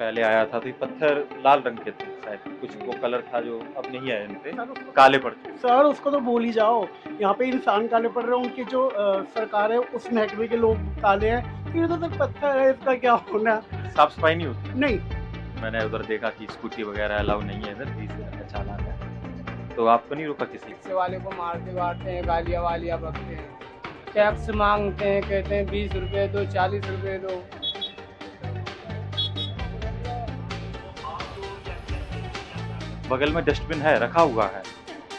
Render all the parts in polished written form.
पहले आया था तो ये पत्थर लाल रंग के थे शायद, कुछ वो कलर था जो अब नहीं है इन पे, काले पड़ चुके। सर उसको तो भूल ही जाओ। यहाँ पे इंसान काले पड़ रहे हैं, उनकी जो सरकार है उस महकमे के लोग काले हैं। फिर तो पत्थर है, इसका क्या होना। साफ सफाई नहीं होती। नहीं, मैंने उधर देखा कि स्कूटी वगैरह अलाउ नहीं है इधर, 20 हज़ार का चालान है। तो आपको नहीं रोका किसी? रिक्शे वाले को मारते वारते हैं, गालियाँ वालियाँ बकते हैं, टैक्स मांगते हैं, कहते हैं 20 रुपये दो, 40 रुपये दो। बगल में डस्टबिन है, रखा हुआ है,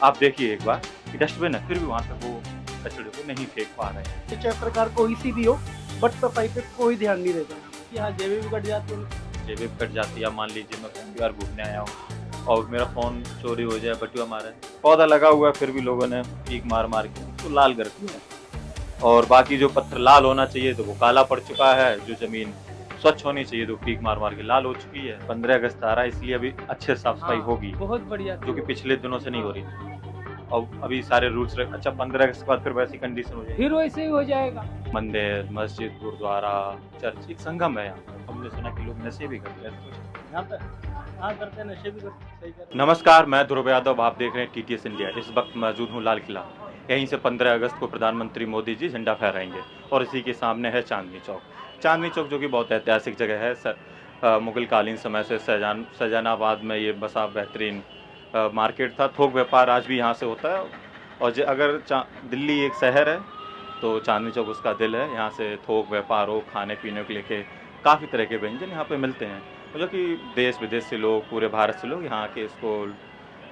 आप देखिए एक बार कि डस्टबिन है, फिर भी वहाँ तक वो कचरे को नहीं फेंक पा रहे हैं। चाहे सरकार कोई सी भी हो, बट सफाई पे कोई ध्यान नहीं देता। यहाँ जेबें भी कट जाती हैं। जेबें कट जाती है। मान लीजिए मैं पहली बार घूमने आया हूँ और मेरा फ़ोन चोरी हो जाए, बटुआ मारे, पौधा लगा हुआ है फिर भी लोगों ने पीक मार मार के तो लाल कर दिया। और बाकी जो पत्थर लाल होना चाहिए तो वो काला पड़ चुका है, जो ज़मीन स्वच्छ होनी चाहिए तो पीक मार मार के लाल हो चुकी है। 15 अगस्त आ रहा है, इसलिए अभी अच्छे साफ सफाई होगी, बहुत बढ़िया, जो कि पिछले दिनों से नहीं हो रही थी। और अभी सारे रूल्स अच्छा 15 अगस्त के बाद फिर वैसी कंडीशन हो जाएगी। फिर वैसे ही हो जाएगा। मंदिर, मस्जिद, गुरुद्वारा, चर्च एक संगम है यहाँ। हमने सुना कि लोग नशे भी करते हैं। यहाँ पे हाँ करते हैं, नशे भी करते हैं, सही कर रहे हैं। नमस्कार, मैं ध्रुव यादव, आप देख रहे हैं TTS इंडिया। इस वक्त मौजूद हूँ लाल किला। यहीं से 15 अगस्त को प्रधानमंत्री मोदी जी झंडा फहराएंगे और इसी के सामने है चांदनी चौक। चांदनी चौक जो कि बहुत ऐतिहासिक जगह है, मुगल कालीन समय से शाहजहानाबाद में ये बसा बेहतरीन मार्केट था। थोक व्यापार आज भी यहाँ से होता है। और अगर दिल्ली एक शहर है तो चांदनी चौक उसका दिल है। यहाँ से थोक व्यापार हो, खाने पीने को लेके काफ़ी तरह के व्यंजन यहाँ पे मिलते हैं, जो कि देश विदेश से लोग, पूरे भारत से लोग यहाँ आके इसको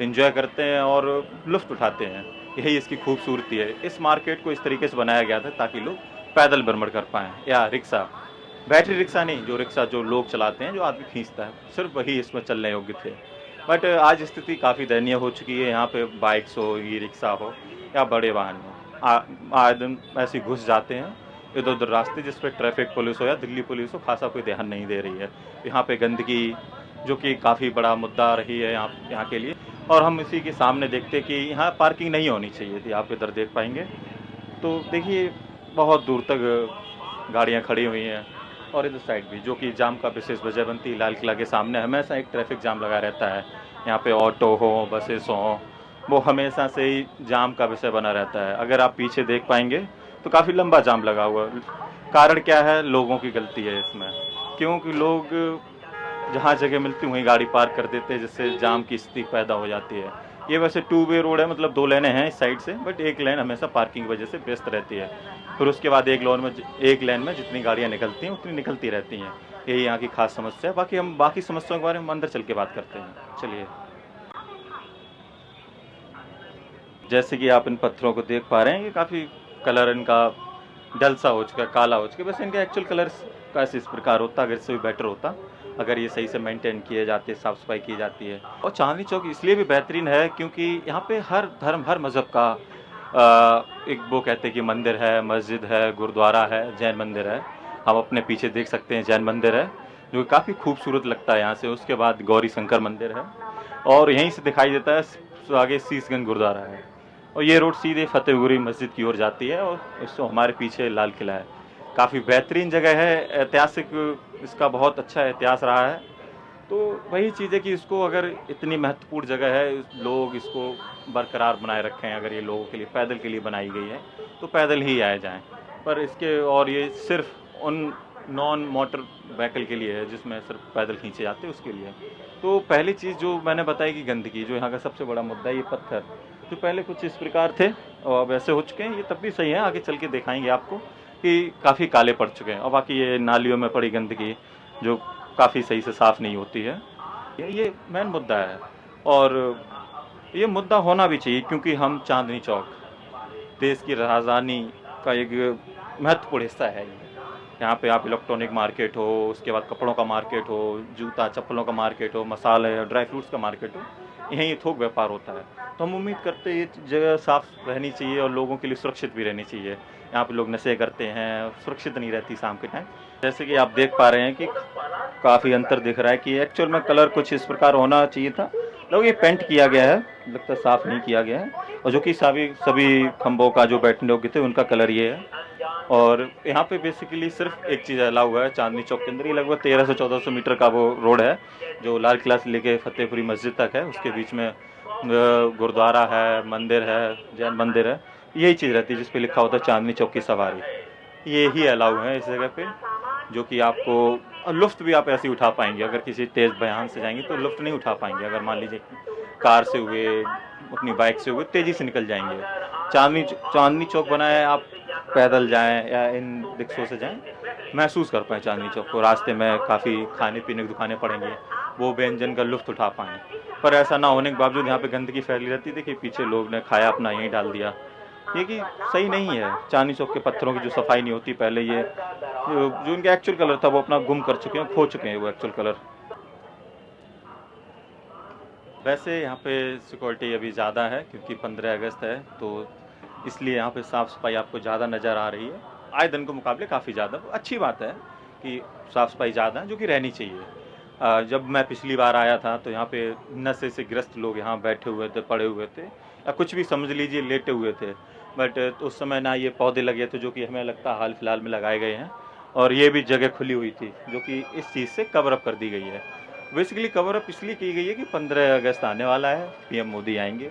एंजॉय करते हैं और लुत्फ़ उठाते हैं। यही इसकी खूबसूरती है। इस मार्केट को इस तरीके से बनाया गया था ताकि लोग पैदल भ्रमण कर पाएँ, या रिक्शा, बैटरी रिक्शा नहीं, जो रिक्शा जो लोग चलाते हैं, जो आदमी खींचता है, सिर्फ वही इसमें चलने योग्य थे। बट आज स्थिति काफ़ी दयनीय हो चुकी है। यहाँ पे बाइक्स हो, ई रिक्शा हो या बड़े वाहन हो, आए दिन ऐसे घुस जाते हैं इधर उधर रास्ते, जिस पे ट्रैफिक पुलिस हो या दिल्ली पुलिस हो खासा कोई ध्यान नहीं दे रही है। यहाँ पे गंदगी, जो कि काफ़ी बड़ा मुद्दा रही है यहाँ के लिए, और हम इसी के सामने देखते कि यहाँ पार्किंग नहीं होनी चाहिए थी। आप इधर देख पाएंगे तो देखिए बहुत दूर तक गाड़ियाँ खड़ी हुई हैं, और इधर साइड भी, जो कि जाम का विशेष वजह बनती है। लाल किला के सामने हमेशा एक ट्रैफिक जाम लगा रहता है। यहाँ पे ऑटो हो, बसेस हों, वो हमेशा से ही जाम का विषय बना रहता है। अगर आप पीछे देख पाएंगे तो काफ़ी लंबा जाम लगा हुआ है। कारण क्या है? लोगों की गलती है इसमें, क्योंकि लोग जहाँ जगह मिलती वहीं गाड़ी पार्क कर देते हैं, जिससे जाम की स्थिति पैदा हो जाती है। ये वैसे 2 वे रोड है, मतलब 2 लेनें हैं इस साइड से, बट एक लेन हमेशा पार्किंग की वजह से व्यस्त रहती है। फिर उसके बाद एक लेन में जितनी गाड़ियाँ निकलती हैं उतनी निकलती रहती हैं। यही यहाँ की खास समस्या है। बाकी हम बाकी समस्याओं के बारे में अंदर चल के बात करते हैं। चलिए। जैसे कि आप इन पत्थरों को देख पा रहे हैं, ये काफ़ी कलर इनका डल सा हो चुका है, काला हो चुका है। वैसे इनका एक्चुअल कलर कैसे इस प्रकार होता, अगर इससे भी बेटर होता, अगर ये सही से मेंटेन किए जाते, साफ़ सफाई की जाती है। और चांदनी चौक इसलिए भी बेहतरीन है क्योंकि यहाँ पे हर धर्म, हर मज़हब का एक वो कहते हैं कि मंदिर है, मस्जिद है, गुरुद्वारा है, जैन मंदिर है। हम अपने पीछे देख सकते हैं जैन मंदिर है, जो काफ़ी खूबसूरत लगता है यहाँ से। उसके बाद गौरी शंकर मंदिर है, और यहीं से दिखाई देता है आगे शीशगंज गुरुद्वारा है। और ये रोड सीधे फतेहपुरी मस्जिद की ओर जाती है, और इससे हमारे पीछे लाल किला है। काफ़ी बेहतरीन जगह है, ऐतिहासिक इसका बहुत अच्छा इतिहास रहा है। तो वही चीज़ है कि इसको, अगर इतनी महत्वपूर्ण जगह है, लोग इसको बरकरार बनाए रखें। अगर ये लोगों के लिए, पैदल के लिए बनाई गई है तो पैदल ही आए जाएं। पर इसके, और ये सिर्फ उन नॉन मोटर व्हीकल के लिए है जिसमें सिर्फ पैदल खींचे जाते हैं, उसके लिए। तो पहली चीज़ जो मैंने बताई कि गंदगी, जो यहाँ का सबसे बड़ा मुद्दा है, ये पत्थर जो पहले कुछ इस प्रकार थे और अब ऐसे हो चुके हैं। ये तब भी सही है, आगे चल के दिखाएंगे आपको कि काफ़ी काले पड़ चुके हैं। और बाकी ये नालियों में पड़ी गंदगी जो काफ़ी सही से साफ़ नहीं होती है, ये मेन मुद्दा है। और ये मुद्दा होना भी चाहिए क्योंकि हम चांदनी चौक देश की राजधानी का एक महत्वपूर्ण हिस्सा है। यहाँ पे आप इलेक्ट्रॉनिक मार्केट हो, उसके बाद कपड़ों का मार्केट हो, जूता चप्पलों का मार्केट हो, मसाले और ड्राई फ्रूट्स का मार्केट हो, यहीं थोक व्यापार होता है। तो हम उम्मीद करते हैं ये जगह साफ़ रहनी चाहिए और लोगों के लिए सुरक्षित भी रहनी चाहिए। यहाँ पे लोग नशे करते हैं, सुरक्षित नहीं रहती शाम के टाइम। जैसे कि आप देख पा रहे हैं कि काफ़ी अंतर दिख रहा है कि एक्चुअल में कलर कुछ इस प्रकार होना चाहिए था, लोग ये पेंट किया गया है, लगता है साफ़ नहीं किया गया है। और जो कि सभी खंभों का जो बैठने योग्य थे उनका कलर ये है। और यहाँ पे बेसिकली सिर्फ एक चीज़ अलाउ हुआ है चांदनी चौक के अंदर, ये लगभग 1300 से 1400 मीटर का वो रोड है जो लाल किला से लेके फतेहपुरी मस्जिद तक है। उसके बीच में गुरुद्वारा है, मंदिर है, जैन मंदिर है। यही चीज़ रहती है जिस पे लिखा होता है चांदनी चौक की सवारी। ये ही अलाउ है इस जगह पे, जो कि आपको लुफ्त भी आप ऐसे ही उठा पाएंगे। अगर किसी तेज़ बयान से जाएंगे तो लुफ्त नहीं उठा पाएंगे। अगर मान लीजिए कार से हुए, अपनी बाइक से हुए, तेज़ी से निकल जाएंगे। चांदनी चौक बना है, आप पैदल जाएं या इन रिक्शों से जाएं, महसूस कर पाएँ चांदनी चौक को। रास्ते में काफ़ी खाने पीने की दुकानें पड़ेंगी, वो व्यंजन का लुफ्त उठा पाएँ। पर ऐसा ना होने के बावजूद यहाँ पे गंदगी फैली रहती है। देखिए पीछे लोग ने खाया अपना यहीं डाल दिया, ये कि सही नहीं है। चांदनी चौक के पत्थरों की जो सफाई नहीं होती पहले, ये जो इनका एक्चुअल कलर था वो अपना गुम कर चुके हैं, खो चुके हैं वो एक्चुअल कलर। वैसे यहाँ पे सिक्योरिटी अभी ज़्यादा है क्योंकि 15 अगस्त है, तो इसलिए यहाँ पे साफ़ सफाई आपको ज़्यादा नज़र आ रही है। आए दिन के मुकाबले काफ़ी ज़्यादा, अच्छी बात है कि साफ़ सफाई ज़्यादा है, जो कि रहनी चाहिए। जब मैं पिछली बार आया था तो यहाँ पे नशे से ग्रस्त लोग यहाँ बैठे हुए थे, पड़े हुए थे, या कुछ भी समझ लीजिए लेटे हुए थे। बट उस समय ना ये पौधे लगे थे जो कि हमें लगता है हाल फिलहाल में लगाए गए हैं, और ये भी जगह खुली हुई थी जो कि इस चीज़ से कवर अप कर दी गई है। बेसिकली कवर अप इसलिए की गई है कि 15 अगस्त आने वाला है, पीएम मोदी आएंगे।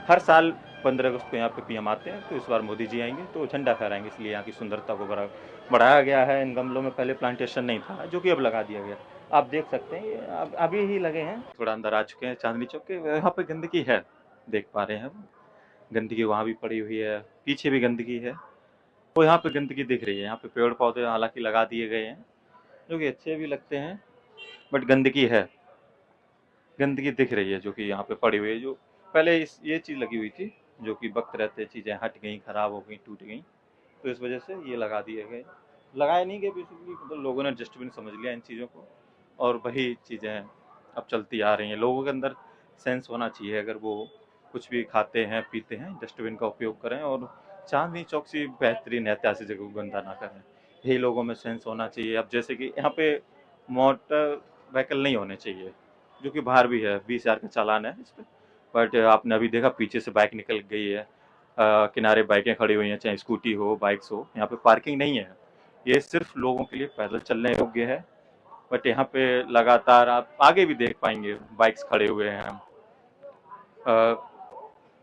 हर साल 15 अगस्त को यहाँ पे पीएम आते हैं, तो इस बार मोदी जी आएंगे तो झंडा फहराएंगे, इसलिए यहाँ की सुंदरता को बढ़ाया गया है। इन गमलों में पहले प्लांटेशन नहीं था जो कि अब लगा दिया गया। आप देख सकते हैं ये अभी ही लगे हैं। थोड़ा अंदर आ चुके हैं चांदनी चौक के। यहाँ पे गंदगी है, देख पा रहे हैं हम। गंदगी वहाँ भी पड़ी हुई है, पीछे भी गंदगी है, वो यहाँ पे गंदगी दिख रही है। यहाँ पे पेड़ पौधे हालांकि लगा दिए गए हैं जो कि अच्छे भी लगते हैं, बट गंदगी है, गंदगी दिख रही है जो कि यहाँ पे पड़ी हुई है। जो पहले ये चीज़ लगी हुई थी जो कि वक्त रहते चीज़ें हट गई, खराब हो गई, टूट गई, तो इस वजह से ये लगा दिए गए। लगाए नहीं गए बेसिकली, मतलब लोगों ने डस्टबिन समझ लिया इन चीज़ों को, और वही चीज़ें अब चलती आ रही हैं। लोगों के अंदर सेंस होना चाहिए, अगर वो कुछ भी खाते हैं पीते हैं डस्टबिन का उपयोग करें, और चांदनी चौक से बेहतरीन ऐतिहासिक जगह को गंदा ना करें, यही लोगों में सेंस होना चाहिए। अब जैसे कि यहाँ पे मोटर व्हीकल नहीं होने चाहिए, जो कि बाहर भी है, 20,000 का चालान है इस पर। बट आपने अभी देखा पीछे से बाइक निकल गई है, किनारे बाइकें खड़ी हुई हैं, चाहे स्कूटी हो, बाइक्स हो। यहाँ पे पार्किंग नहीं है, ये सिर्फ लोगों के लिए पैदल चलने योग्य है। बट यहाँ पे लगातार आप आगे भी देख पाएंगे बाइक्स खड़े हुए हैं।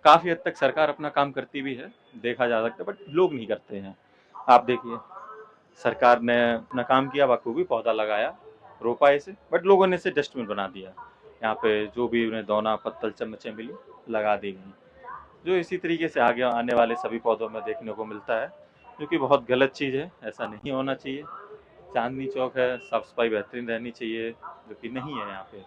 काफ़ी हद तक सरकार अपना काम करती भी है, देखा जा सकता है, बट लोग नहीं करते हैं। आप देखिए सरकार ने अपना काम किया, बखूबी पौधा लगाया, रोपा इसे, बट लोगों ने इसे डस्टबिन बना दिया। यहाँ पे जो भी उन्हें दौना पत्तल चम्मचें मिली लगा दी गई, जो इसी तरीके से आगे आने वाले सभी पौधों में देखने को मिलता है, जो कि बहुत गलत चीज़ है, ऐसा नहीं होना चाहिए। चांदनी चौक है, साफ सफाई बेहतरीन रहनी चाहिए, जो कि नहीं है यहाँ पे।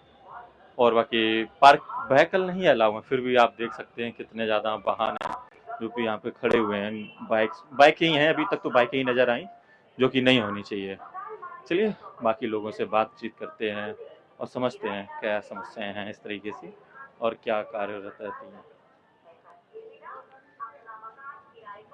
और बाकी पार्क व्हीकल नहीं अलाउ है, फिर भी आप देख सकते हैं कितने ज़्यादा वाहन हैं जो कि यहाँ पे खड़े हुए हैं। बाइकें ही हैं, अभी तक तो बाइकें ही नज़र आई, जो कि नहीं होनी चाहिए। चलिए बाकी लोगों से बातचीत करते हैं और समझते हैं क्या समस्याएं हैं इस तरीके से और क्या कार्यरत रहती हैं।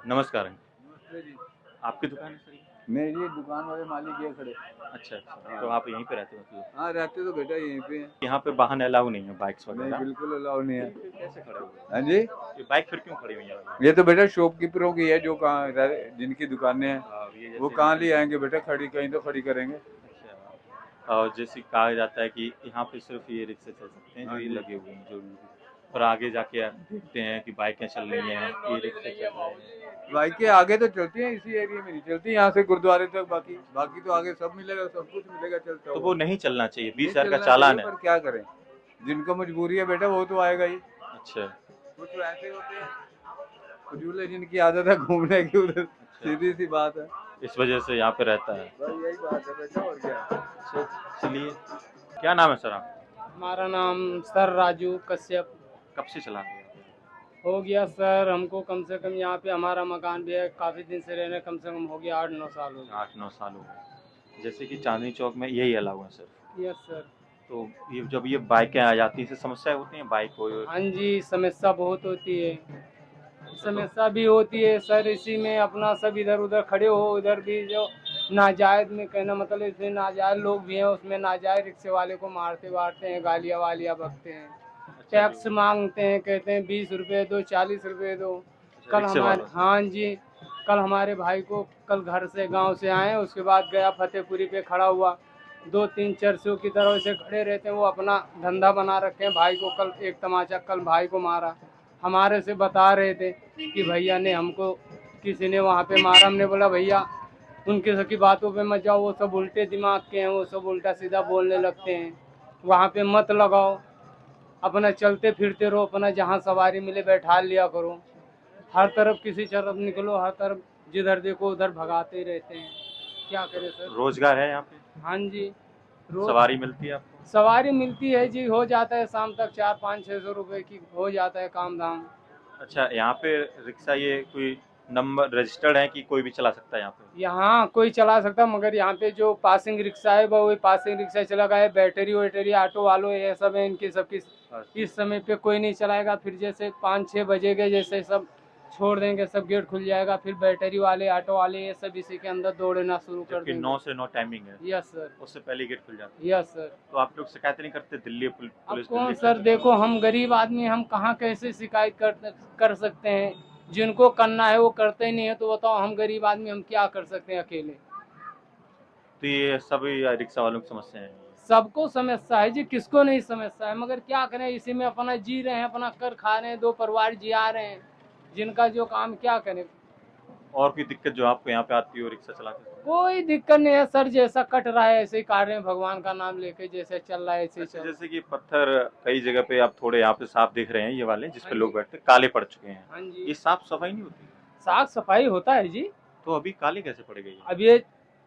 नमस्कार अंकल। नमस्ते जी। आपकी दुकान है सर ये? मेरी ये दुकान वाले मालिक ये खड़े। अच्छा अच्छा, तो आप यहीं पे रहते हो मतलब? हाँ रहते तो बेटा यहीं पे हैं। यहाँ पे वाहन अलाउ नहीं है, बाइक्स नहीं वगैरह? बिल्कुल अलाउ नहीं है। फिर कैसे खड़े हुए? हाँ जी, ये बाइक फिर क्यों खड़ी हुई है? ये तो बेटा शॉपकीपरों की है जो कहाँ जिनकी दुकानें हैं ये वो जैसे कहाँ ले आएंगे बेटा, खड़ी कहीं तो खड़ी करेंगे। अच्छा, और जैसे कहा जाता है कि यहाँ पे सिर्फ ये रिक्शे चल सकते हैं जो हाँ ये जी। लगे हुए हैं, जो और आगे जाके आप देखते हैं कि बाइकें चल रही हैं, ये रिक्शे चल रहे हैं। बाइकें आगे तो चलती हैं, इसी एरिया में नहीं चलती, यहाँ से गुरुद्वारे तक। बाकी बाकी तो आगे सब मिलेगा, सब कुछ मिलेगा चलता तो हुआ। वो नहीं चलना चाहिए, नहीं 20,000 का चलना चालान चाहिए, है। पर क्या करें, जिनको मजबूरी है बेटा वो तो आएगा ही। अच्छा कुछ तो ऐसे होते हैं फजूले जिनकी आदत है घूमने की, उधर सीधी सी बात है। इस वजह से यहाँ पे रहता है। बस यही बात है बेटा, और क्या। अच्छा, चलिए क्या नाम है सर आप? हमारा नाम सर राजू कश्यप। कब से चला रहे हैं? हो गया सर हमको कम से कम, यहाँ पे हमारा मकान भी है, काफ़ी दिन से रहने, कम से कम हो गया 8-9 साल हो गए। 8-9 साल हो गए। जैसे कि चांदनी चौक में यही अलाउ है सर, यस सर। तो ये जब ये बाइकें आ जाती हैं इससे समस्याएं होती हैं, बाइक हो? हाँ जी, समस्या बहुत होती है, समस्या भी होती है सर। इसी में अपना सब इधर उधर खड़े हो, उधर भी जो नाजायज में कहना मतलब इसमें नाजायज लोग भी हैं, उसमें नाजायज रिक्शे वाले को मारते वारते हैं, गालियाँ वालियाँ बकते हैं, टैक्स मांगते हैं, कहते हैं 20 रुपये दो, 40 रुपये दो। कल रिक्शे हमारे, वालों से? हाँ जी, कल हमारे भाई को कल घर से गांव से आए, उसके बाद गया फतेहपुरी पे खड़ा हुआ, 2-3 चरसों की तरह से खड़े रहते हैं, वो अपना धंधा बना रखे हैं। भाई को कल एक तमाचा कल भाई को मारा, हमारे से बता रहे थे कि भैया ने हमको किसी ने वहाँ पे मारा। हमने बोला भैया उनकी सबकी बातों पे मत जाओ, वो सब उल्टे दिमाग के हैं, वो सब उल्टा सीधा बोलने लगते हैं, वहाँ पे मत लगाओ, अपना चलते फिरते रहो, अपना जहाँ सवारी मिले बैठा लिया करो। हर तरफ किसी तरफ निकलो, हर तरफ जिधर देखो उधर भगाते रहते हैं, क्या करें सर। रोजगार है यहाँ पे? हाँ जी, रोज सवारी मिलती है आपको? सवारी मिलती है जी, हो जाता है शाम तक 400-500-600 रुपए की हो जाता है काम धाम। अच्छा, यहाँ पे रिक्शा ये कोई नंबर रजिस्टर्ड है कि कोई भी चला सकता है यहाँ पे? यहाँ कोई चला सकता, मगर यहाँ पे जो पासिंग रिक्शा है वही पासिंग रिक्शा चला है। बैटरी वैटरी ऑटो वालों ये सब है, इनकी सबकी इस समय पे कोई नहीं चलाएगा। फिर जैसे 5-6 बजे गए जैसे सब छोड़ देंगे, सब गेट खुल जाएगा, फिर बैटरी वाले ऑटो वाले ये सब इसी के अंदर दौड़ना शुरू कर जबकि देंगे। 9 से 9 टाइमिंग है, यस सर, उससे पहले गेट खुल जाता है। Yes sir. तो आप लोग शिकायत नहीं करते दिल्ली अब पुलिस? कौन दिल्ली सर, देखो हम गरीब आदमी, हम कहाँ कैसे शिकायत कर सकते हैं। जिनको करना है वो करते ही नहीं है, तो बताओ हम गरीब आदमी हम क्या कर सकते हैं अकेले। तो ये सभी रिक्शा वालों की समस्या है। सबको समस्या है जी, किसको नहीं समस्या है, मगर क्या करें, इसी में अपना जी रहे हैं, अपना कर खा रहे हैं, 2 परिवार जिया रहे हैं, जिनका जो काम, क्या करें। और कोई दिक्कत जो आपको यहाँ पे आती हो रिक्शा चला के? कोई दिक्कत नहीं है सर, जैसा कट रहा है ऐसे ही काट रहे हैं, भगवान का नाम लेके जैसे चल रहा है ऐसे ही अच्छा, चल रहा है। जैसे कि पत्थर कई जगह पे आप थोड़े यहाँ पे साफ दिख रहे हैं, ये वाले जिस पे हाँ लोग जी। बैठते हैं काले पड़ चुके हैं, हाँ ये जी, साफ सफाई नहीं होती? साफ सफाई होता है जी। तो अभी काले कैसे पड़ गई? अब ये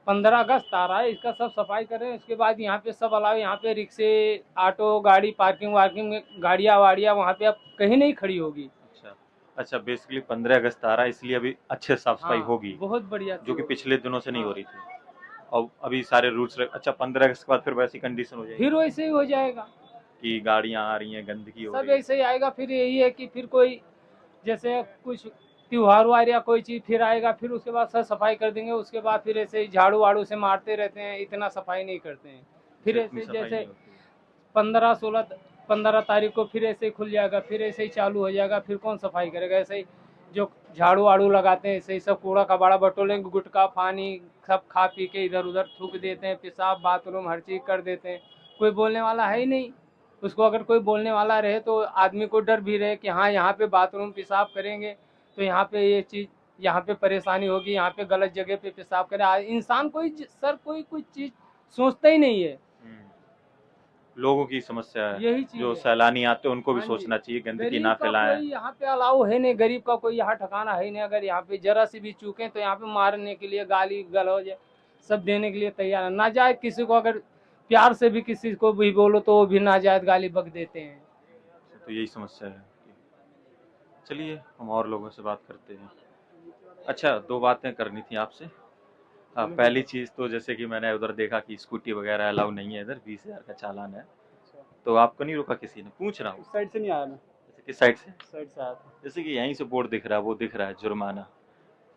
15 अगस्त आ रहा है, इसका सब सफाई करें, उसके बाद यहाँ पे सब अलावा यहाँ पे रिक्शे ऑटो गाड़ी पार्किंग वार्किंग में गाड़ियाँ वाड़ियाँ वहाँ पे अब कहीं नहीं खड़ी होगी। अच्छा अच्छा, बेसिकली 15 अगस्त आ रहा है इसलिए अभी अच्छे साफ सफाई हाँ, होगी, बहुत बढ़िया जो कि होगी। पिछले दिनों से नहीं हो हाँ। रही थी। और अभी सारे रूल्स अच्छा 15 अगस्त के बाद फिर वैसी कंडीशन हो जाएगी फिर वैसे ही हो जाएगा, कि गाड़ियां आ रही हैं, गंदगी हो सब रही है। ऐसे ही आएगा। फिर यही है कि फिर कोई जैसे कुछ त्योहार वार या कोई चीज़ फिर आएगा, फिर उसके बाद सब सफाई कर देंगे, उसके बाद फिर ऐसे ही झाड़ू वाड़ू से मारते रहते हैं, इतना सफाई नहीं करते हैं। फिर इतनी ऐसे सफाई जैसे नहीं होती। 15 तारीख को फिर ऐसे ही खुल जाएगा, फिर ऐसे ही चालू हो जाएगा, फिर कौन सफाई करेगा। ऐसे ही जो झाड़ू वाड़ू लगाते हैं ऐसे ही सब कूड़ा कबाड़ा बटोलेंगे, गुटखा पानी सब खा पी के इधर उधर थूक देते हैं, पेशाब बाथरूम हर चीज़ कर देते हैं। कोई बोलने वाला है ही नहीं। उसको अगर कोई बोलने वाला रहे तो आदमी को डर भी रहे कि हाँ यहाँ पे बाथरूम पेशाब करेंगे तो यहाँ पे ये चीज़, यहाँ पे परेशानी होगी, यहाँ पे गलत जगह पे पेशाब करे। इंसान सर कोई चीज़ सोचता ही नहीं है। लोगों की समस्या है, यही चीज़ जो है। सैलानी आते हैं उनको भी हाँ जी। सोचना चाहिए गंदगी गरीब ना का फैलाएं। कोई यहाँ पे अलाउ है नहीं, गरीब का कोई यहाँ ठिकाना है नहीं। अगर यहाँ पे जरा सी भी चूकें तो यहाँ पे मारने के लिए गाली गलौज सब देने के लिए तैयार है। नाजायज किसी को अगर प्यार से भी किसी को भी बोलो तो वो भी नाजायज गाली बक देते हैं। तो यही समस्या है। चलिए हम और लोगों से बात करते हैं। अच्छा, 2 बातें करनी थी आपसे। हाँ, पहली चीज़ तो जैसे कि मैंने उधर देखा कि स्कूटी वगैरह अलाउ नहीं है इधर, 20,000 का चालान है। तो आपको नहीं रोका किसी ने? पूछ रहा हूँ। इस साइड से नहीं आया मैं, जैसे किस साइड से? इस साइड से आया था। जैसे कि यहीं से बोर्ड दिख रहा है, वो दिख रहा है जुर्माना,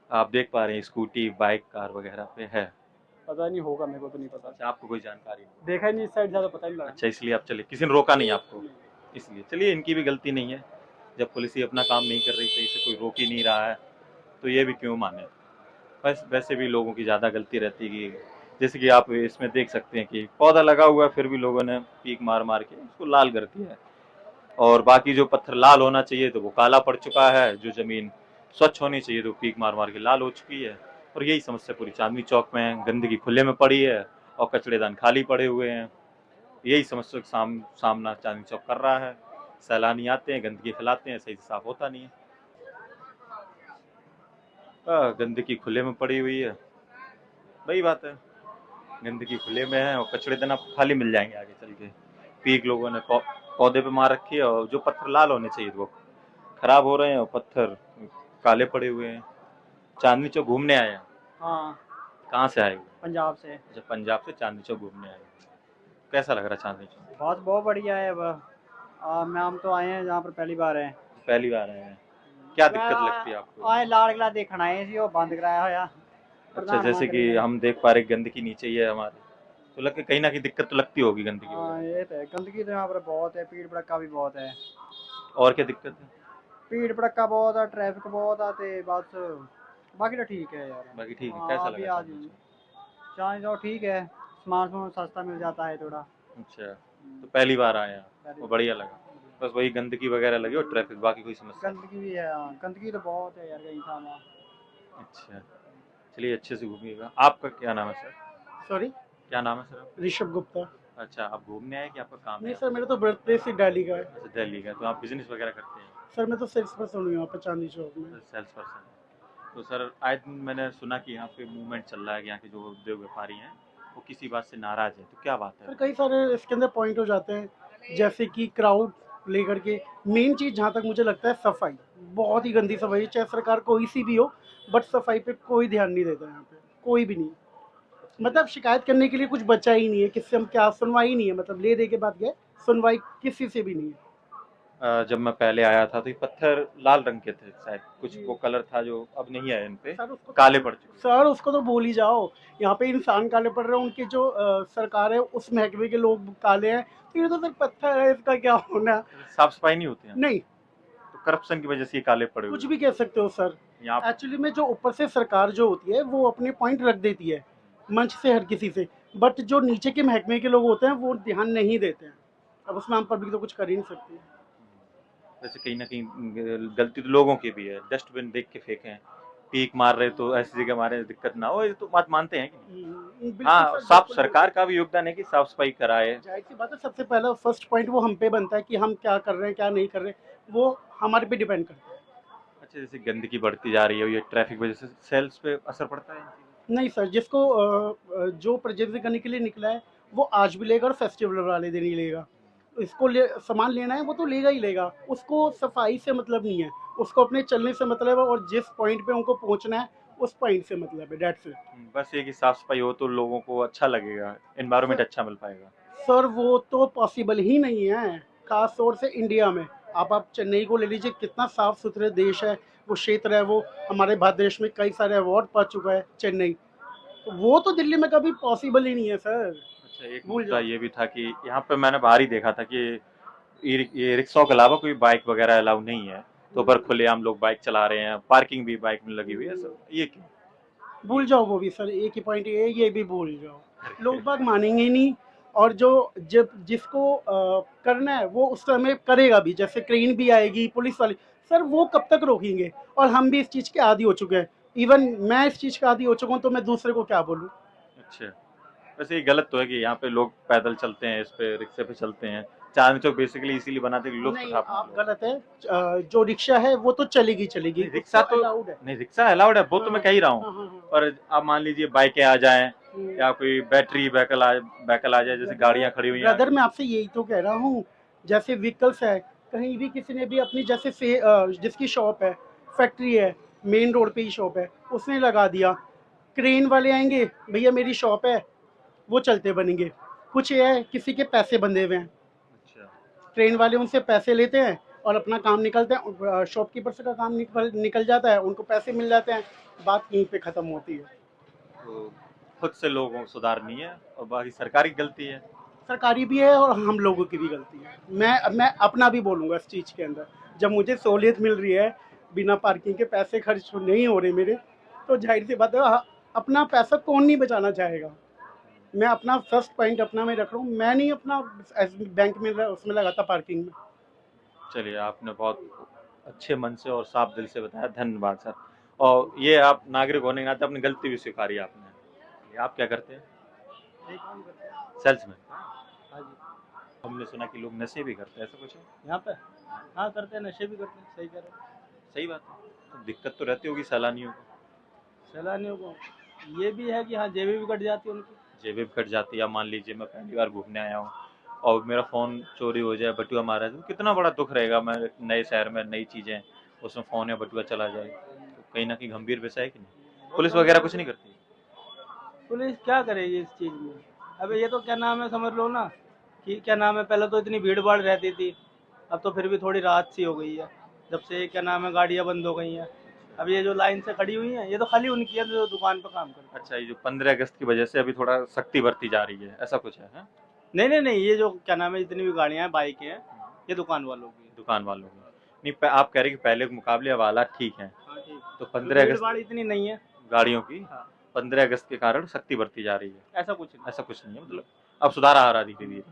आप देख पा रहे हैं स्कूटी बाइक कार वगैरह पे है। पता नहीं होगा, मेरे को तो नहीं पता, अच्छा, आपको कोई जानकारी नहीं? देखा ही नहीं इस साइड, ज़्यादा पता नहीं लगा। अच्छा, इसलिए आप चले, किसी ने रोका नहीं आपको इसलिए? चलिए, इनकी भी गलती नहीं है, जब पुलिस ही अपना काम नहीं कर रही सही से, कोई रोक ही नहीं रहा है तो ये भी क्यों माने। बस वैसे भी लोगों की ज़्यादा गलती रहती है कि जैसे कि आप इसमें देख सकते हैं कि पौधा लगा हुआ है फिर भी लोगों ने पीक मार मार के उसको लाल कर दिया है, और बाकी जो पत्थर लाल होना चाहिए तो वो काला पड़ चुका है, जो ज़मीन स्वच्छ होनी चाहिए तो पीक मार मार के लाल हो चुकी है। और यही समस्या पूरी चांदनी चौक में है, गंदगी खुले में पड़ी है और कचड़ेदान खाली पड़े हुए हैं। यही समस्या का सामना चांदनी चौक कर रहा है। सैलानी आते हैं, गंदगी फैलाते हैं, सही से साफ होता नहीं है। गंदगी खुले में पड़ी हुई है, वही बात है, गंदगी खुले में है और कचड़ेदान आपको खाली मिल जाएंगे आगे चल के। पीक लोगों ने पौधे पे मार रखी है और जो पत्थर लाल होने चाहिए वो खराब हो रहे हैं और पत्थर काले पड़े हुए हैं। चांदनी चौक घूमने आए हैं? हाँ, कहाँ से आए हुए? पंजाब से। अच्छा, पंजाब से चांदनी चौक घूमने आए। कैसा लग रहा है चांदनी चौक? बहुत बढ़िया है। मैं हम तो आए हैं यहाँ पर पहली बार है। पहली बार आए हैं, क्या दिक्कत लगती है आपको? आए लाल किला देखना है जी, वो बंद कराया होया। अच्छा, जैसे कि हम देख पा रहे गंदगी नीचे ही है हमारे, तो लग कहीं ना कहीं दिक्कत तो लगती होगी गंदगी हाँ, वगैरह। ये तो है, गंदगी तो यहाँ पर बहुत है, भीड़ भड़का भी बहुत है। और क्या दिक्कत है? भीड़ भड़का बहुत है, ट्रैफिक बहुत है, ते बस बाकी तो ठीक है यार। बाकी ठीक है, हाँ, कैसा अभी लगा आज चांद तो ठीक है, सामान सुमान सस्ता मिल जाता है थोड़ा। अच्छा, तो पहली बार आए आप, पहली वो बार। बढ़िया लगा। बस वही गंदगी वगैरह लगी और ट्रैफिक, बाकी कोई समस्या नहीं। गंदगी भी है, हाँ, गंदगी तो बहुत है यार कहीं सामान। अच्छा, चलिए अच्छे से घूमिएगा। आपका क्या नाम है सर? सॉरी, क्या नाम है सर आपका? ऋषभ गुप्ता। अच्छा, आप घूमने आए कि आपका काम नहीं है? सर, मेरा तो बर्थ प्लेस ही दिल्ली का है। अच्छा, दिल्ली का, तो आप बिजनेस वगैरह करते हैं? सर मैं तो सेल्स पर्सन हूँ यहाँ पे चांदनी चौक में। Sales person. तो सर आए दिन मैंने सुना कि यहाँ पे मूवमेंट चल रहा है कि यहाँ के जो उद्योग व्यापारी हैं वो किसी बात से नाराज है, तो क्या बात सर है? कई सारे इसके अंदर पॉइंट हो जाते हैं, जैसे कि क्राउड लेकर के। मेन चीज़ जहाँ तक मुझे लगता है सफाई, बहुत ही गंदी सफाई है, चाहे सरकार कोई सी भी हो, बट सफाई पे कोई ध्यान नहीं देता यहाँ पे, कोई भी नहीं। मतलब शिकायत करने के लिए कुछ बचा ही नहीं है, किससे हम क्या सुनवाई नहीं है, मतलब ले दे के बाद गए, सुनवाई किसी से भी नहीं है। जब मैं पहले आया था तो ये पत्थर लाल रंग के थे शायद, कुछ जी। वो कलर था जो अब नहीं है इन पे, सर उसको काले पड़ चुके हैं। सर उसको तो भूल ही जाओ, यहाँ पे इंसान काले पड़ रहे हैं, उनके जो सरकार है उस महकमे के लोग काले हैं, तो ये तो सर पत्थर है, इसका क्या होना। साफ सफाई नहीं होती है, नहीं, तो करप्शन की वजह से ये काले पड़े कुछ हुए भी कह सकते हो सर। यहाँ पे। एक्चुअली में जो ऊपर से सरकार जो होती है वो अपने पॉइंट रख देती है मंच से हर किसी से, बट जो नीचे के महकमे के लोग होते हैं वो ध्यान नहीं देते हैं। अब उसमें हम पब्लिक तो कुछ कर ही नहीं सकती। वैसे कहीं ना कहीं गलती तो लोगों की भी है, डस्टबिन देख के फेंकें, पीक मार रहे तो ऐसी जगह मारे दिक्कत ना हो, ये तो बात मानते हैं कि नहीं? बिल्कुल हाँ, सर, साफ बिल्कुल। सरकार का भी योगदान है कि साफ सफाई कराए। जाहिर सी बात है, सबसे पहला फर्स्ट पॉइंट वो हम पे बनता है कि हम क्या कर रहे हैं क्या नहीं कर रहे, वो हमारे पे डिपेंड करता है। अच्छा, जैसे गंदगी बढ़ती जा रही है, ये ट्रैफिक वजह से सेल्स पे असर पड़ता है इन चीज़ों नहीं सर, जिसको जो परचेज करने के लिए निकला है वो आज भी लेगा और फेस्टिवल वाले दिन ही लेगा। इसको सामान लेना है वो तो लेगा ही लेगा, उसको सफाई से मतलब नहीं है, उसको अपने चलने से मतलब है, और जिस पॉइंट पे उनको पहुंचना है उस पॉइंट से मतलब है, डेट्स इट। बस ये कि साफ सफाई हो तो लोगों को अच्छा लगेगा, एनवायरनमेंट अच्छा मिल पाएगा। सर वो तो पॉसिबल ही नहीं है, खास तौर से इंडिया में। आप चेन्नई को ले लीजिए, कितना साफ सुथरे देश है, वो क्षेत्र है, वो हमारे भारत देश में कई सारे अवार्ड पा चुका है चेन्नई, तो वो तो दिल्ली में कभी पॉसिबल ही नहीं है सर। अच्छा, एक भूल मुद्दा जाओ। ये भी था कि यहाँ पे मैंने बाहर ही देखा था कि ये रिक्शाओं के अलावा कोई बाइक वगैरह अलाउ नहीं है, तो पर खुलेआम लोग बाइक चला रहे हैं, पार्किंग भी बाइक में लगी हुई है, सर ये क्यों? भूल जाओ वो भी सर, एक ही पॉइंट ये भी भूल जाओ, लोग बाग मानेंगे ही नहीं। और जो जब जिसको करना है वो उस समय करेगा भी, जैसे क्रेन भी आएगी, पुलिस वाले, सर वो कब तक रोकेंगे। और हम भी इस चीज़ के आदी हो चुके हैं, इवन मैं इस चीज़ का आदी हो चुका हूँ, तो मैं दूसरे को क्या बोलूँ। अच्छा, वैसे ये गलत तो है कि यहाँ पे लोग पैदल चलते हैं, इस पे रिक्शे पे चलते हैं। चांदनी चौक बेसिकली इसीलिए बनाते हैं कि लुफ्त नहीं, उठा आप पाए। गलत है, जो रिक्शा है वो तो चलेगी चलेगी, नहीं, रिक्शा तो अलाउड है। नहीं, रिक्शा अलाउड है, वो तो मैं कह ही रहा हाँ, हूँ। हाँ, हाँ। पर अब मान लीजिए बाइकें आ जाएं हम्म। या कोई बैटरी व्हीकल आ जाए, जैसे गाड़ियाँ खड़ी हुई हैं ब्रदर आगे। मैं आपसे यही तो कह रहा हूँ, जैसे व्हीकल्स है, कहीं भी किसी ने भी अपनी जैसे जिसकी शॉप है, फैक्ट्री है, मेन रोड पे ही शॉप है, उसने लगा दिया, क्रेन वाले आएंगे, भैया मेरी शॉप है, वो चलते बनेंगे। कुछ ये है, किसी के पैसे बंधे हुए हैं, अच्छा, ट्रेन वाले उनसे पैसे लेते हैं और अपना काम निकलते हैं, शॉपकीपर से का काम निकल जाता है, उनको पैसे मिल जाते हैं, बात यहीं पे ख़त्म होती है। तो खुद से लोगों को सुधारनी है और बाकी सरकार की गलती है। सरकारी भी है और हम लोगों की भी गलती है। मैं अपना भी बोलूँगा इस चीज़ के अंदर, जब मुझे सहूलियत मिल रही है, बिना पार्किंग के पैसे खर्च नहीं हो रहे मेरे, तो जाहिर सी बात है, अपना पैसा कौन नहीं बचाना चाहेगा। मैं अपना फर्स्ट पॉइंट अपना में रख रहा हूँ, मैं नहीं अपना बैंक में उसमें लगाता पार्किंग में। चलिए, आपने बहुत अच्छे मन से और साफ दिल से बताया, धन्यवाद सर। और ये आप नागरिक होने के नाते अपनी गलती भी स्वीकारी आपने। ये आप क्या करते हैं? सेल्समैन। हाँ जी, हमने सुना कि लोग नशे भी करते हैं, ऐसा कुछ है? यहाँ पे हाँ करते हैं, नशे भी करते हैं, सही कह रहे हैं। सही बात है, तो दिक्कत तो रहती होगी सैलानियों को। सैलानियों को ये भी है कि हाँ जेबें भी कट जाती है उनकी। जेबें भी कट जाती है। मान लीजिए मैं पहली बार घूमने आया हूँ और मेरा फ़ोन चोरी हो जाए, बटुआ मारा जाए, तो कितना बड़ा दुख रहेगा। मैं नए शहर में नई चीज़ें, उसमें फ़ोन या बटुआ चला जाए, तो कहीं ना कहीं गंभीर विषय है कि नहीं? पुलिस वगैरह कुछ नहीं करती? पुलिस क्या करेगी इस चीज़ में। अब ये तो क्या नाम है, समझ लो ना कि क्या नाम है, पहले तो इतनी भीड़ भाड़ रहती थी, अब तो फिर भी थोड़ी राहत सी हो गई है जब से क्या नाम है गाड़ियाँ बंद हो गई हैं। अब ये जो लाइन से खड़ी हुई हैं ये तो खाली उनकी है जो दुकान पर काम करते हैं। अच्छा, ये जो 15 अगस्त की वजह से अभी थोड़ा सख्ती बरती जा रही है, ऐसा कुछ है? हाँ? नहीं नहीं नहीं, ये जो क्या नाम है जितनी भी गाड़ियाँ हैं, बाइकें हैं, ये दुकान वालों की है। दुकान वालों को नहीं, आप कह रहे हैं कि पहले के मुकाबले अब हालात ठीक हैं। हाँ ठीक। तो 15 भीड़ अगस्त भाड़ इतनी नहीं है। गाड़ियों की हाँ। 15 अगस्त के कारण सख्ती बरती जा रही है, ऐसा कुछ नहीं। ऐसा कुछ नहीं है, मतलब अब सुधार आ रहा धीरे धीरे।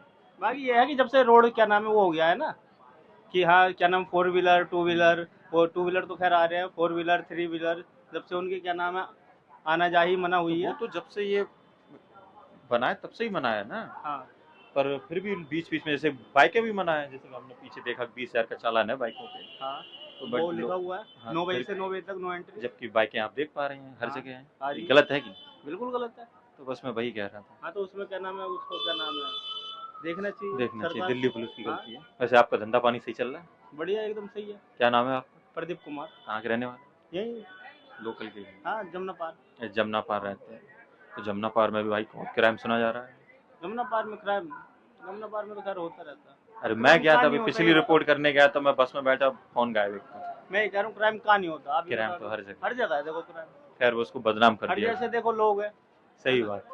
बाकी ये है कि जब से रोड क्या नाम है वो हो गया है ना, कि हाँ क्या नाम 4 व्हीलर 2 व्हीलर, और 2 व्हीलर तो खैर आ रहे हैं, 4 व्हीलर 3 व्हीलर जब से उनकी क्या नाम है आना जाही मना हुई वो है। तो जब से ये बनाए तब से ही मना है ना, हाँ पर फिर भी बीच बीच में जैसे बाइकें भी मना है, जैसे कि हमने पीछे देखा 20,000 का चालान है बाइकों पे, हाँ तो वो बट लिखा हुआ है हाँ, 9 बजे फिर से 9 बजे तक नो एंट्री। जबकि बाइकें आप देख पा रहे हैं हर हाँ, जगह हैं, आ ये रही है। गलत है कि बिल्कुल गलत है। तो बस मैं वही कह रहा था, हाँ तो उसमें क्या नाम है उसको क्या नाम है देखना चाहिए देखना चाहिए सरकार दिल्ली को। पुलिस की हाँ, गलती है। वैसे आपका धंधा पानी सही चल रहा है? बढ़िया एकदम सही है। क्या नाम है आपका? प्रदीप कुमार। कहाँ के रहने वाले? यही लोकल के ही? हाँ जमुना पार। ये जमुना पार रहते हैं, तो जमुना पार में भी भाई बहुत क्राइम सुना जा रहा है। जमुना पार में क्राइम, जमुना पार में तो खैर होता रहता है। अरे मैं गया था कहाँ अभी नहीं होता पिछली ये रिपोर्ट करने गया तो मैं बस में बैठा, फोन गायब एक तो। मैं ये कह रहा हूँ क्राइम कहाँ नहीं होता, आप ये क्राइम बता तो दो। हर जगह। हर जगह है देखो क्राइम। खैर वो उसको बदनाम कर हर दिया। जैसे देखो लोग हैं, सही बात।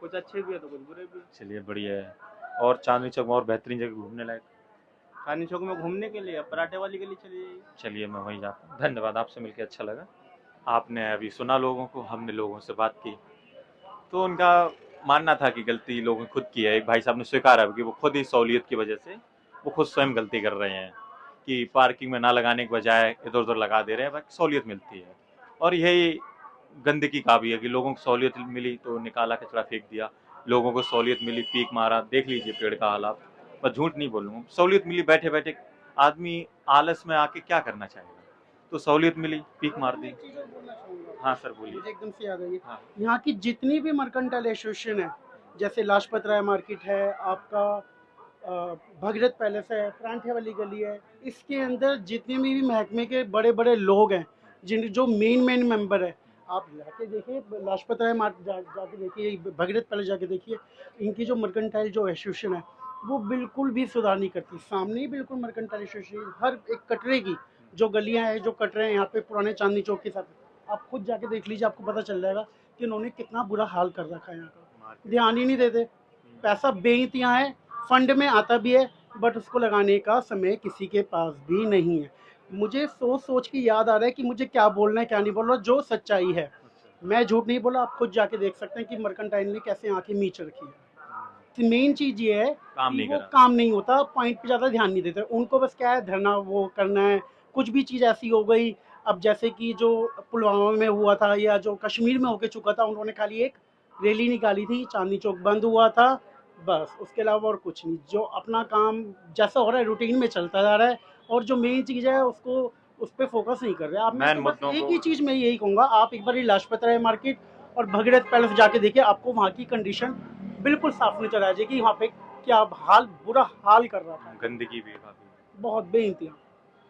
कुछ अच्छे भी है तो कुछ बुरे भी है। चलिए बढ़िया है। और चांदनी चौक में और बेहतरीन जगह घूमने लायक? चांदनी चौक में घूमने के लिए पराठे वाली गली चली जाइए। चलिए मैं वहीं जाता हूँ। धन्यवाद, आपसे मिलकर अच्छा लगा। आपने अभी सुना लोगों को, हमने लोगों से बात की, तो उनका मानना था कि गलती लोगों ने खुद की है। एक भाई साहब ने स्वीकारा कि वो खुद ही सहूलियत की वजह से वो खुद स्वयं गलती कर रहे हैं कि पार्किंग में ना लगाने के बजाय इधर उधर लगा दे रहे हैं, बाकी सहूलियत मिलती है। और यही गंदगी का भी है कि लोगों को सहूलियत मिली तो निकाला कचरा फेंक दिया, लोगों को सहूलियत मिली पीक मारा। देख लीजिए पेड़ का हालात, मैं झूठ नहीं बोलूँगा। सहूलियत मिली, बैठे बैठे आदमी आलस में आके क्या करना चाहेगा, तो सहूलियत मिली पीक मार दी। एक चीज़ और बोलना चाहूँगा, हाँ सर बोलिए। मुझे एकदम से याद आई। हाँ यहाँ की जितनी भी मर्केंटाइल एसोसिएशन है, जैसे लाजपत राय मार्केट है, आपका भगीरथ पैलेस है, परांठे वाली गली है, इसके अंदर जितने भी महकमे के बड़े बड़े लोग हैं, जिन जो मेन मेंबर है, आप जाके देखिए लाजपत राय मार्केट जाके देखिए, भगीरथ पैलेस जाके देखिए, इनकी जो मर्केंटाइल जो एसोसिएशन है वो बिल्कुल भी सुधार नहीं करती। सामने ही बिल्कुल मर्केंटाइल एसोसिएशन, हर एक कटरे की जो गलियां हैं, जो कटरे हैं यहाँ पे पुराने चांदनी चौक के साथ, आप खुद जाके देख लीजिए, आपको पता चल जाएगा कि उन्होंने कितना बुरा हाल कर रखा है यहाँ का। ध्यान ही नहीं देते, पैसा बेइंतहा है, फंड में आता भी है, बट उसको लगाने का समय किसी के पास भी नहीं है। मुझे सोच सोच के याद आ रहा है कि मुझे क्या बोलना है क्या नहीं बोलना, जो सच्चाई है। मैं झूठ नहीं बोला, आप खुद जाके देख सकते हैं कि मर्केंटाइल ने कैसे आंखें मीच रखी है। मेन चीज ये है काम कि नहीं वो करा। काम नहीं होता, पॉइंट पे ज़्यादा ध्यान नहीं देते, उनको बस क्या है धरना वो करना है। कुछ भी चीज़ ऐसी हो गई, अब जैसे कि जो पुलवामा में हुआ था या जो कश्मीर में होके चुका था, उन्होंने खाली एक रैली निकाली थी, चांदनी चौक बंद हुआ था, बस उसके अलावा और कुछ नहीं। जो अपना काम जैसा हो रहा है रूटीन में चलता जा रहा है, और जो मेन चीज़ है उसको उस पर फोकस नहीं कर रहे आप। मैं मैन तो बस मुद्दों एक को ही चीज़ मैं यही कहूँगा, आप एक बार लाजपत राय मार्केट और भगीरथ पैलेस जाके देखिए, आपको वहाँ की कंडीशन बिल्कुल साफ नजर आ जाएगी, वहाँ पे क्या हाल, बुरा हाल कर रहा था, गंदगी भी है काफी, बहुत बेइंतहा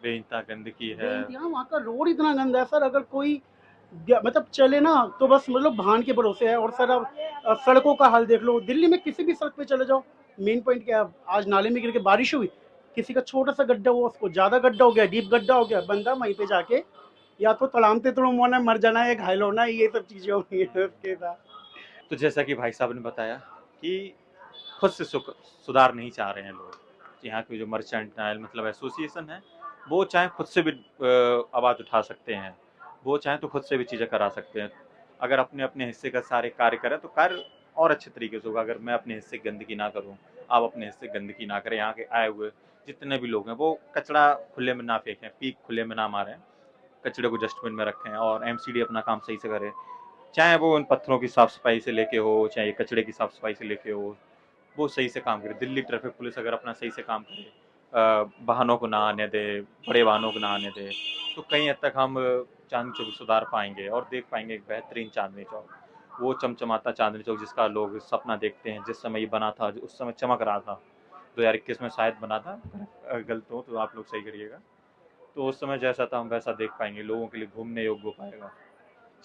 बेइंतहा गंदगी है। बेइंतहा। वहाँ का रोड इतना गंदा है सर, अगर कोई मतलब चले ना तो बस मतलब भान के भरोसे है। और सर अब सड़कों का हाल देख लो, दिल्ली में किसी भी सड़क पे चले जाओ, मेन पॉइंट क्या है, आज नाले में गिर के बारिश हुई, किसी का छोटा सा गड्ढा हुआ, उसको ज्यादा गड्ढा हो गया, डीप गड्ढा हो गया, बंदा वहीं पे जाके या तो तड़ामते तड़म होना, मर जाना है, घायल होना, ये सब चीजें होती है उसके साथ। तो जैसा कि भाई साहब ने बताया कि खुद से सुधार नहीं चाह रहे हैं लोग। यहाँ की जो मर्चेंटाइल मतलब एसोसिएशन है, वो चाहे खुद से भी आवाज़ उठा सकते हैं, वो चाहे तो खुद से भी चीज़ें करा सकते हैं। अगर अपने अपने हिस्से का सारे कार्य करें तो कार्य और अच्छे तरीके से होगा। अगर मैं अपने हिस्से की गंदगी ना करूँ, आप अपने हिस्से की गंदगी ना करें, यहाँ के आए हुए जितने भी लोग हैं वो कचरा खुले में ना फेंकें, पीक खुले में ना मारें, कचरे को डस्टबिन में रखें, और एमसीडी अपना काम सही से करे। चाहे वो उन पत्थरों की साफ सफाई से लेके हो, चाहे कचरे की साफ सफाई से लेके हो, वो सही से काम करे। दिल्ली ट्रैफिक पुलिस अगर अपना सही से काम करे, वाहनों को ना आने दे, बड़े वाहनों को ना आने दे, तो कहीं हद तक हम चांदनी चौक सुधार पाएंगे और देख पाएंगे एक बेहतरीन चांदनी चौक, वो चमचमाता चांदनी चौक जिसका लोग सपना देखते हैं। जिस समय ये बना था, उस समय चमक रहा था, 2021 में शायद बना था, गलत हो तो आप लोग सही करिएगा। तो उस समय जैसा था हम वैसा देख पाएंगे, लोगों के लिए घूमने योग्य हो पाएगा।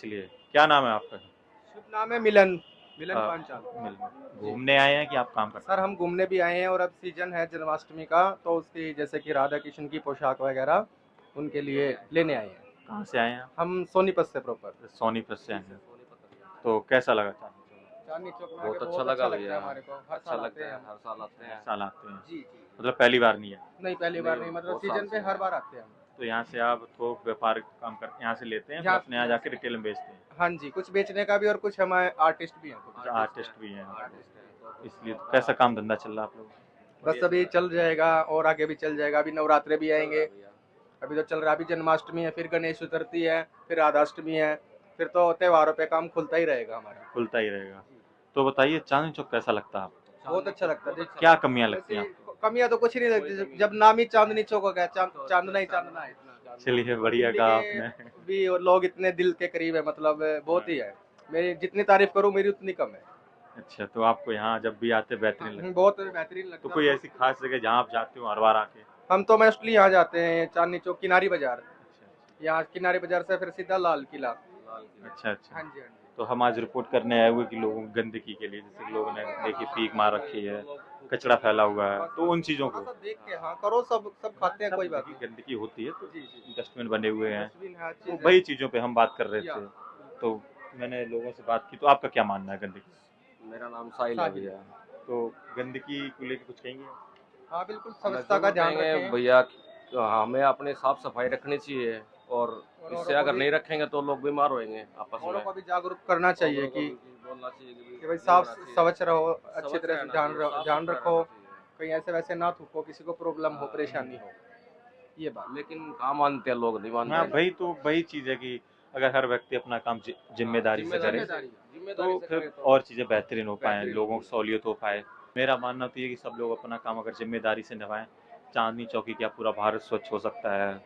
चलिए, क्या नाम है आपका? शुभ नाम है मिलन, मिलन आ, पांचाल। घूमने आए हैं कि आप काम करते सर हम घूमने भी आए हैं, और अब सीजन है जन्माष्टमी का, तो उसकी जैसे कि राधा कृष्ण की पोशाक वगैरह उनके लिए लेने आए हैं। हैं? कहाँ से आए हैं आप? हम सोनीपत से प्रॉपर। सोनीपत से आए हैं। तो कैसा लगा चांदनी चौक में बहुत आके अच्छा लगा लगता भैया, है हमारे को, हर अच्छा साल लगता आते है, हैं हम। हर साल आते हैं। साल आते हैं? जी जी, मतलब पहली बार नहीं है? नहीं पहली बार नहीं, मतलब बहुत सीजन साल पे से हर बार आते हैं हम। तो यहाँ से आप थोक व्यापार काम कर यहाँ से लेते हैं, फिर यहाँ अपने यहाँ जाके रिटेल में बेचते हैं। हाँ जी, कुछ बेचने का भी और कुछ हमारे आर्टिस्ट भी हैं खुद। आर्टिस्ट भी हैं यहाँ पे। इसलिए तो कैसा काम धंधा चल रहा है आप लोग? बस अभी चल जाएगा और आगे भी चल जाएगा। अभी नवरात्रे भी आएंगे, अभी तो चल रहा है। अभी जन्माष्टमी है, फिर गणेश चतुर्थी है, फिर राधाष्टमी है, फिर तो त्योहारों पे काम खुलता ही रहेगा हमारा। खुलता ही रहेगा। तो बताइए चांदनी चौक कैसा लगता है आपको? बहुत अच्छा लगता है। क्या कमियां लगती हैं आपको? कमियां तो कुछ नहीं लगती, जब नाम ही चांदनी चौक हो गया, चांदना ही चांदना है। चलिए बढ़िया कहा आपने। भी और लोग इतने दिल के करीब है, मतलब बहुत ही है। मेरी जितनी तारीफ करूं मेरी उतनी कम है। अच्छा, तो आपको यहाँ जब भी आते बेहतरीन लगता है? बहुत बेहतरीन लगता तो है। कोई ऐसी खास जगह जहाँ आप जाते हो हर बार आके? हम तो मोस्टली यहाँ जाते हैं, चांदनी चौक, किनारी बाजार। अच्छा यहाँ किनारे बाजार से फिर सीधा लाल किला। अच्छा। अच्छा, हाँ जी, हाँ जी। तो हम आज रिपोर्ट करने आए हुए कि लोगों की गंदगी के लिए, जैसे कि लोगों ने देखिए पीक मार रखी है, कचरा फैला हुआ है, तो उन चीज़ों को सब देख के हाँ करो, सब सब खाते हैं, कोई बात देखिए नहीं। गंदगी होती है तो जी जी, डस्टबिन बने हुए हैं, डस्टबिन है, तो चीज़ है। वही चीज़ों पे हम बात कर रहे या। थे। तो मैंने लोगों से बात की, तो आपका क्या मानना है गंदगी? मेरा नाम साहिल है साहिल। भैया। तो गंदगी को लेकर कुछ कहेंगे? हाँ बिल्कुल, स्वच्छता का ध्यान कहेंगे रखें। भैया, हमें अपने साफ सफाई रखनी चाहिए और और इससे औरों अगर को नहीं भी- रखेंगे तो लोग बीमार होंगे आपस औरों में। को भी जागरूक करना चाहिए औरों को कि भी बोलना चाहिए कि भाई साफ रहना चाहिए। स्वच्छ रहो, अच्छी स्वच्छ तरह से रहना चाहिए, साफ ध्यान सुथरा रखो, रहना चाहिए। कहीं ऐसे वैसे ना थूको, किसी को प्रॉब्लम हो, परेशानी हो, ये बात। लेकिन कहाँ मानते हैं लोग, नहीं मानते हाँ हैं। भाई, तो वही चीज़ है कि अगर हर व्यक्ति अपना काम जिम्मेदारी से करे तो फिर और चीज़ें बेहतरीन हो पाएँ, बेहतरीन लोगों हो को सहूलियत हो पाए। मेरा मानना तो ये है कि सब लोग अपना काम अगर जिम्मेदारी से निभाएं, चांदनी चौकी क्या पूरा भारत स्वच्छ हो सकता है,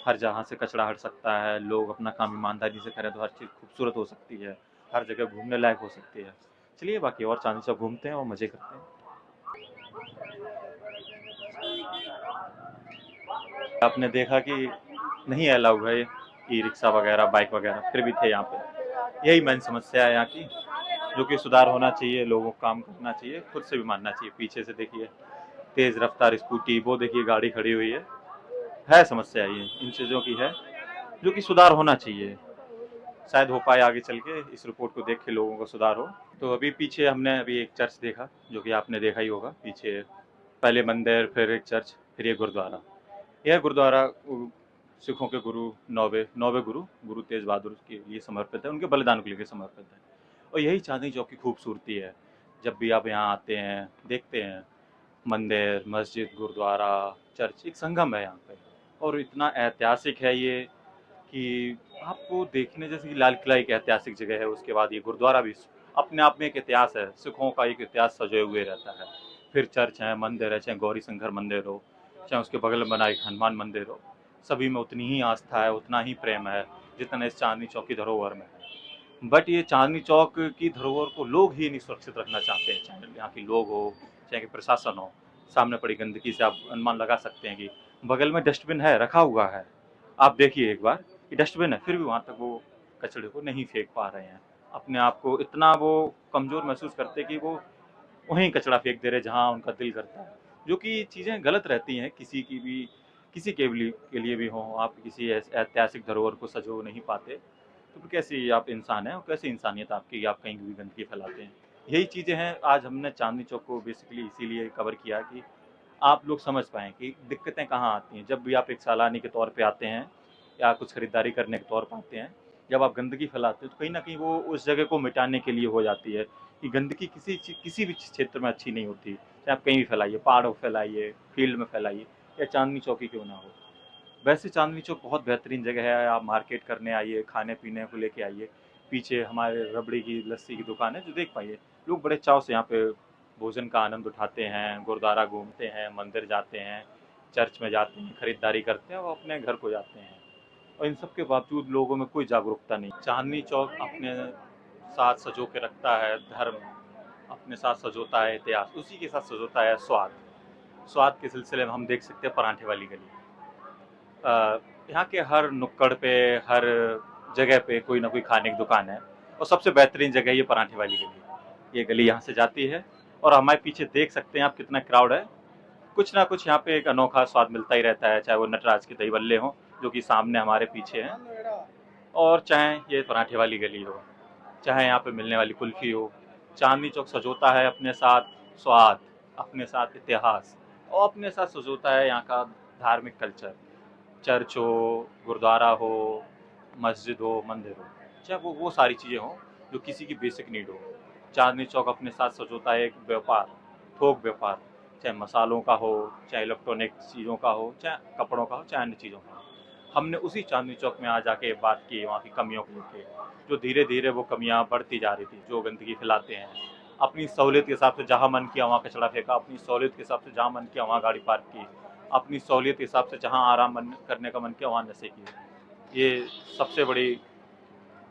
हर जहाँ से कचरा हट सकता है, लोग अपना काम ईमानदारी से करें तो हर चीज़ खूबसूरत हो सकती है, हर जगह घूमने लायक हो सकती है। चलिए बाकी और चांदनी चौक घूमते हैं और मज़े करते हैं। आपने देखा कि नहीं अलाउ है ई रिक्शा वगैरह, बाइक वगैरह, फिर भी थे यहाँ पे। यही मेन समस्या है यहाँ की, जो कि सुधार होना चाहिए, लोगों को काम करना चाहिए, खुद से भी मानना चाहिए। पीछे से देखिए तेज़ रफ्तार स्कूटी, वो देखिए गाड़ी खड़ी हुई है समस्या ये इन चीज़ों की है, जो कि सुधार होना चाहिए। शायद हो पाए आगे चल के, इस रिपोर्ट को देख के लोगों का सुधार हो। तो अभी पीछे हमने अभी एक चर्च देखा, जो कि आपने देखा ही होगा। पीछे पहले मंदिर, फिर एक चर्च, फिर ये गुरुद्वारा। यह गुरुद्वारा सिखों के गुरु नौवे गुरु तेज बहादुर के लिए समर्पित है, उनके बलिदान को लेकर समर्पित है। और यही चांदनी चौक की खूबसूरती है। जब भी आप यहाँ आते हैं, देखते हैं मंदिर, मस्जिद, गुरुद्वारा, चर्च, एक संगम है यहाँ पे। और इतना ऐतिहासिक है ये कि आपको देखने, जैसे कि लाल किला एक ऐतिहासिक जगह है, उसके बाद ये गुरुद्वारा भी अपने आप में एक इतिहास है, सिखों का एक इतिहास सजे हुए रहता है। फिर चर्च है, मंदिर है, चाहे गौरी शंकर मंदिर हो, चाहे उसके बगल में बना एक हनुमान मंदिर हो, सभी में उतनी ही आस्था है, उतना ही प्रेम है जितना इस चांदनी चौक की धरोहर में है। बट ये चांदनी चौक की धरोहर को लोग ही नहीं सुरक्षित रखना चाहते हैं, चाहे यहाँ के लोग हो, चाहे कि प्रशासन हो। सामने पड़ी गंदगी से आप अनुमान लगा सकते हैं कि बगल में डस्टबिन है, रखा हुआ है, आप देखिए एक बार, ये डस्टबिन है, फिर भी वहाँ तक वो कचरे को नहीं फेंक पा रहे हैं। अपने आप को इतना वो कमज़ोर महसूस करते कि वो वहीं कचरा फेंक दे रहे जहाँ उनका दिल करता है, जो कि चीज़ें गलत रहती हैं। किसी के लिए भी हो, आप किसी ऐतिहासिक धरोहर को सजो नहीं पाते, तो फिर कैसी आप इंसान हैं और कैसी इंसानियत आपकी, आप कहीं भी गंदगी फैलाते हैं। यही चीज़ें हैं, आज हमने चांदनी चौक को बेसिकली इसीलिए कवर किया कि आप लोग समझ पाएँ कि दिक्कतें कहाँ आती हैं। जब भी आप एक सैलानी के तौर पे आते हैं या कुछ खरीदारी करने के तौर पर आते हैं, जब आप गंदगी फैलाते हो तो कहीं न कहीं वो उस जगह को मिटाने के लिए हो जाती है कि गंदगी किसी भी क्षेत्र में अच्छी नहीं होती। चाहे आप कहीं भी फैलाइए, पहाड़ों में फैलाइए, फील्ड में फैलाइए, या चांदनी चौक ही क्यों ना हो। वैसे चांदनी चौक बहुत बेहतरीन जगह है, आप मार्केट करने आइए, खाने-पीने को लेके आइए। पीछे हमारे रबड़ी की, लस्सी की दुकान है, जो देख पाइए। लोग बड़े चाव से यहाँ पे भोजन का आनंद उठाते हैं, गुरुद्वारा घूमते हैं, मंदिर जाते हैं, चर्च में जाते हैं, खरीदारी करते हैं और अपने घर को जाते हैं। और इन सब के बावजूद लोगों में कोई जागरूकता नहीं। चांदनी चौक अपने साथ सँजो के रखता है धर्म, अपने साथ सँजोता है इतिहास, उसी के साथ सँजोता है स्वाद। स्वाद के सिलसिले में हम देख सकते हैं परांठे वाली गली। यहाँ के हर नुक्कड़ पे, हर जगह पे कोई ना कोई खाने की दुकान है, और सबसे बेहतरीन जगह ये परांठे वाली गली। ये गली यहाँ से जाती है और हमारे पीछे देख सकते हैं आप कितना क्राउड है। कुछ ना कुछ यहाँ पे एक अनोखा स्वाद मिलता ही रहता है, चाहे वो नटराज के दही बल्ले हों, जो कि सामने हमारे पीछे हैं, और चाहे ये परांठे वाली गली हो, चाहे यहाँ पे मिलने वाली कुल्फ़ी हो। चांदनी चौक सजोता है अपने साथ स्वाद, अपने साथ इतिहास, और अपने साथ सजोता है यहाँ का धार्मिक कल्चर। चर्च हो, गुरुद्वारा हो, मस्जिद हो, मंदिर हो, चाहे वो सारी चीज़ें हों जो किसी की बेसिक नीड हो। चांदनी चौक अपने साथ सजोता है एक व्यापार, थोक व्यापार, चाहे मसालों का हो, चाहे इलेक्ट्रॉनिक चीज़ों का हो, चाहे कपड़ों का हो, चाहे अन्य चीज़ों का हो। हमने उसी चांदनी चौक में आ जाके बात की वहाँ की कमियों को लेके, जो धीरे धीरे वो कमियाँ बढ़ती जा रही थी, जो गंदगी फैलाते हैं। अपनी सहूलियत के हिसाब से जहाँ मन किया वहाँ कचरा फेंका, अपनी सहूलियत के हिसाब से जहाँ मन किया वहाँ गाड़ी पार्क की, अपनी सहूलियत के हिसाब से जहाँ आराम मन करने का मन किया वहाँ नशे किए। ये सबसे बड़ी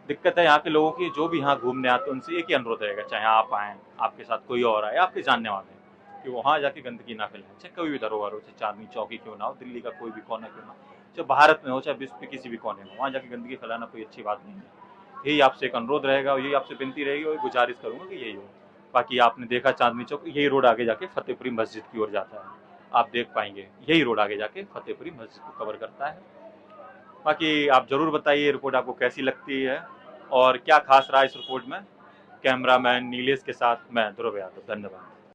दिक्कत है यहाँ के लोगों की। जो भी यहाँ घूमने आते हैं उनसे एक ही अनुरोध रहेगा, चाहे आप आएँ, आपके साथ कोई और आए, आपके जानने वाले हैं, कि वहाँ जाके गंदगी ना फैलाएं। चाहे कोई भी धरोहर हो, चाहे चांदनी चौक ही क्यों ना हो, दिल्ली का कोई भी कोना क्यों ना हो, चाहे भारत में हो, चाहे विश्व के किसी भी कोने में, वहाँ जाके गंदगी फैलाना कोई अच्छी बात नहीं है। यही आपसे एक अनुरोध रहेगा और यही आपसे विनती रहेगी और गुजारिश करूँगा कि यही हो। बाकी आपने देखा चांदनी चौक, यही रोड आगे जाके फतेहपुरी मस्जिद की ओर जाता है, आप देख पाएंगे यही रोड आगे जाके फतेहपुरी मस्जिद को कवर करता है। बाकी आप ज़रूर बताइए रिपोर्ट आपको कैसी लगती है और क्या खास रहा इस रिपोर्ट में। कैमरामैन नीलेश के साथ मैं ध्रुव यादव, धन्यवाद।